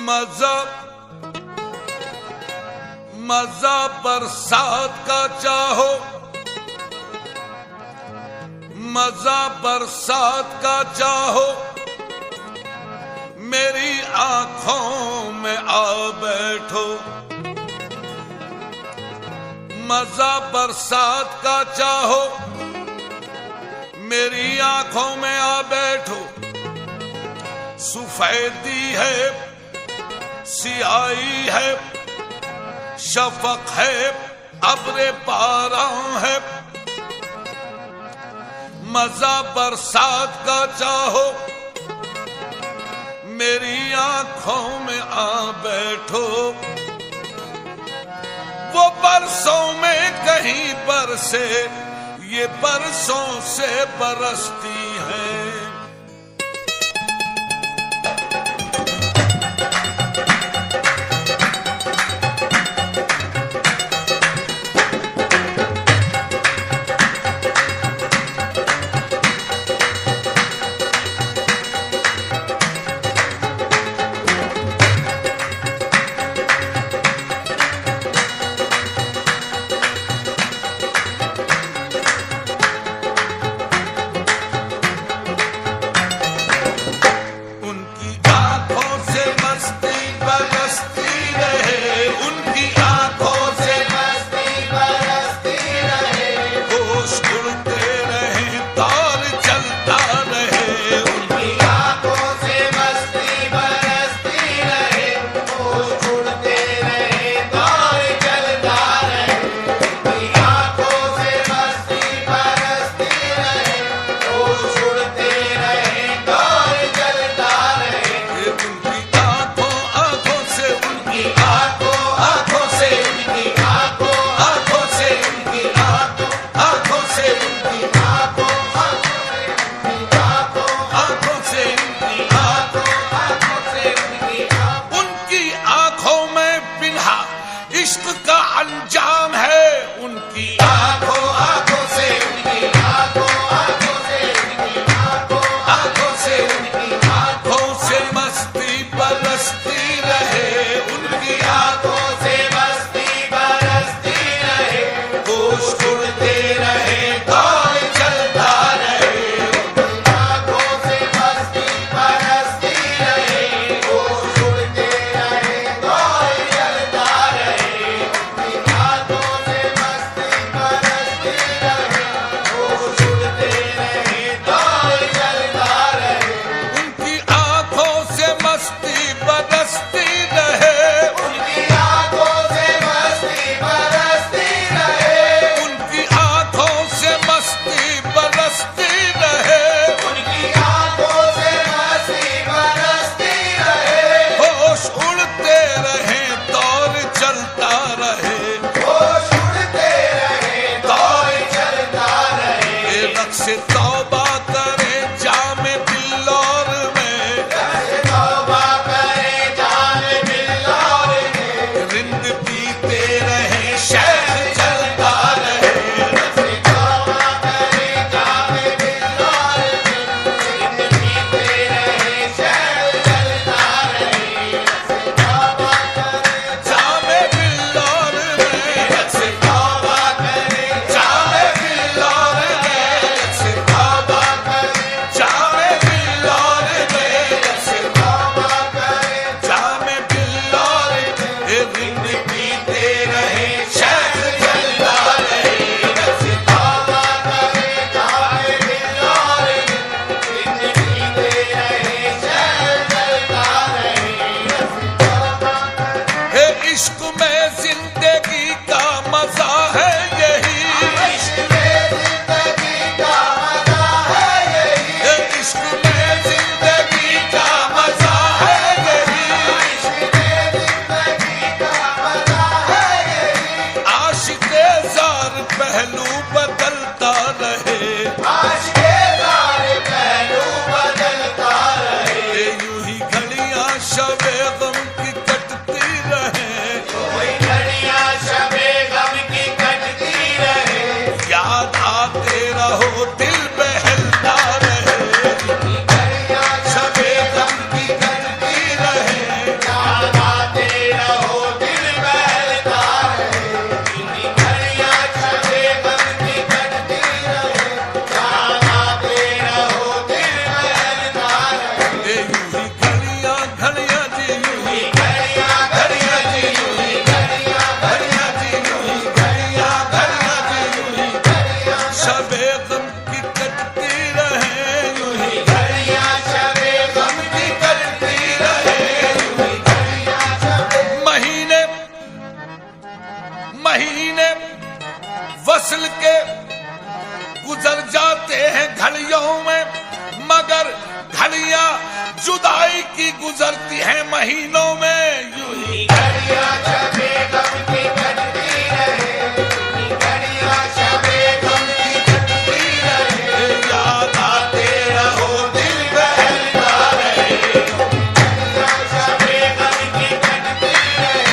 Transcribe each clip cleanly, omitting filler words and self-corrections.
मजा मजा बरसात का चाहो, मजा बरसात का चाहो, मेरी आंखों में आ बैठो। मजा बरसात का चाहो, मेरी आंखों में आ बैठो। सफेदी है, सियाही है, शफक है, अब्रे बारां है। मजा बरसात का चाहो, मेरी आंखों में आ बैठो। वो बरसों में कहीं बरसे, ये बरसों से बरसती है। इश्क का अंजाम है उनकी आंखों आंखों से, उनकी आंखों आंखों से, उनकी आंखों आंखों से, उनकी आंखों से मस्ती बरसती रहे। उनकी आंखों से मस्ती बरसती रहे, होश उड़ते रहे, दौर चलता रहे। उनकी आंखों से मस्ती बरसती रहे, होश उड़ते रहे, दौर चलता रहे। तौबा करें जामे बिल्लौर में, तौबा करें जामे बिल्लौर में, रिंद पीते रहे शहर चलता रहे। तौबा करें जामे बिल्लौर में, रिंद पीते रहे शहर चलता रहे। तौबा करें जामे बिल्लौर में, तौबा करें जामे बिल्लौर में, इश्क में जिंदगी का मजा है यही, इश्क में जिंदगी का मजा है यही, इश्क में जिंदगी का मजा है यही, इश्क में जिंदगी का मजा है यही। आशिक़े ज़ार पहलू बदलता रहे, आशिक़े ज़ार पहलू बदलता रहे। यूं ही घड़ियां शबे गम की कटती रहे, याद आते रहो दिल बहलता रहे। शबे गम की कटती रहे, महीने महीने वसल के गुजर जाते हैं घड़ियों में, मगर घड़ियां जुदाई की गुजरती हैं महीनों में। यूं ही घड़ियां शबे गम की कटती रहे, घड़ियां शबे गम की कटती रहे, याद आते रहो दिल बहलता रहे। घड़ियां शबे गम की कटती रहे,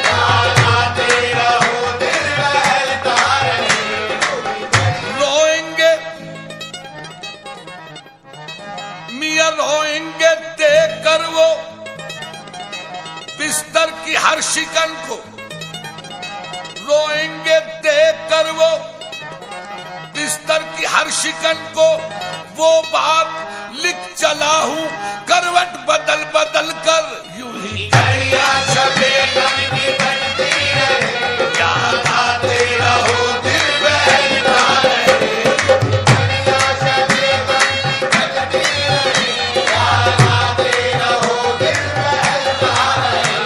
याद आते रहो दिल बहलता रहे। रोएंगे मियां रोएंगे देख कर वो बिस्तर की हर शिकन को, रोएंगे देख कर वो बिस्तर की हर शिकन को। वो बात लिख चला हूं करवट बदल बदल कर। यूं ही घड़ियां शबे गम की कटती रहे, याद आते रहो दिल बहलता रहे। घड़ियां शबे गम की कटती रहे, याद आते रहो दिल बहलता रहे।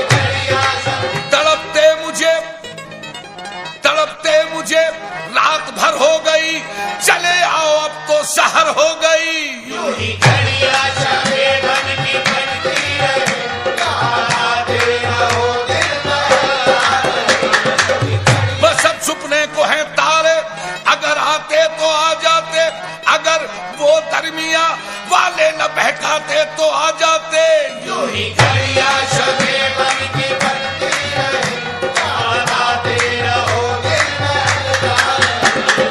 घड़ियां शबे तड़पते मुझे रात भर हो गई, चले आओ अब तो सहर हो गई। यूं ही घड़ियां शबे गम की कटती रहे, याद आते रहो दिल बहलता रहे। बस अब छुपने को है तारे, अगर आते तो आ जाते, अगर वो दरमिया वाले न बहकाते तो आ जाते। यूं ही घड़ियां शबे गम की कटती रहे, याद आते रहो दिल बहलता रहे।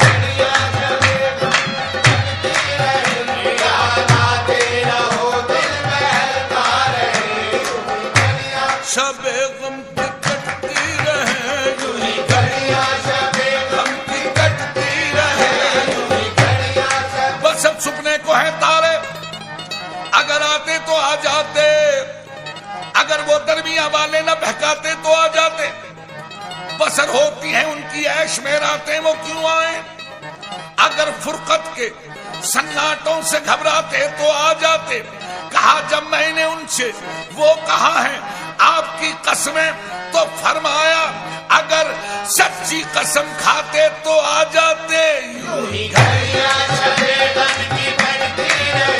घड़ियां शबे गम की कटती रहे, याद आते रहो दिल बहलता रहे। शबे गम की कटती रहे, यूं ही घड़ियां शबे गम की कटती रहे, यूं ही घड़ियां शबे। बस अब छुपने को है तारे, अगर आते तो आ जाते, अगर वो दरमिया वाले न बहकाते तो आ जाते। बसर होती है उनकी ऐश में रातें, वो क्यों आए। अगर फुरकत के सन्नाटों से घबराते तो आ जाते। कहा जब मैंने उनसे वो कहा है आपकी कसमें, तो फरमाया अगर सच्ची कसम खाते तो आ जाते। यूं ही घड़ियां शबे गम की कटती रहे,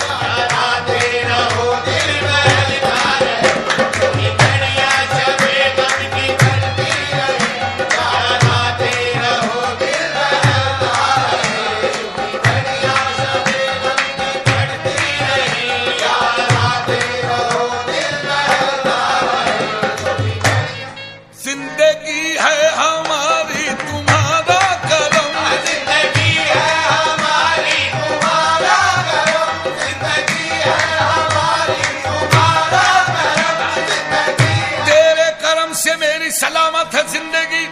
याद आते रहो दिल बहलता रहे। यूं ही घड़ियां शबे गम की कटती रहे, याद आते रहो दिल बहलता रहे। यूं ही घड़ियां शबे गम की कटती रहे, याद आते रहो दिल बहलता रहे। जिंदगी है हमारी तुम्हारा करम, जिंदगी है हमारी तुम्हारा करम, जिंदगी है हमारी तुम्हारा करम, जिंदगी। तेरे करम से मेरी सलामत है जिंदगी,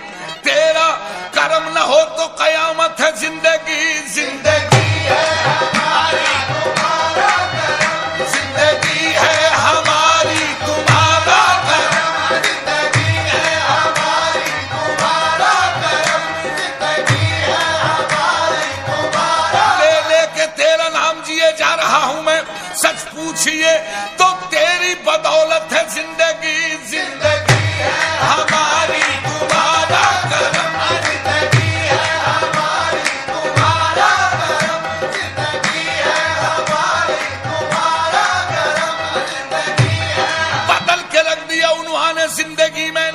तेरा करम न हो तो कयामत है जिंदगी। जिंदगी है हमारी तुम्हारा करम, जिंदगी है हमारी तुम्हारा करम, जिंदगी है हमारी तुम्हारा करम, जिंदगी है हमारी तुम्हारा। ले लेके तेरा नाम जिए जा रहा हूं मैं, सच पूछिए तो तेरी बदौलत है जिंदगी। जिंदगी है हमारी तुम्हारा करम, जिंदगी है हमारी तुम्हारा करम, जिंदगी है हमारी तुम्हारा करम, जिंदगी है। बदल के रख दिया उन्होंने जिंदगी में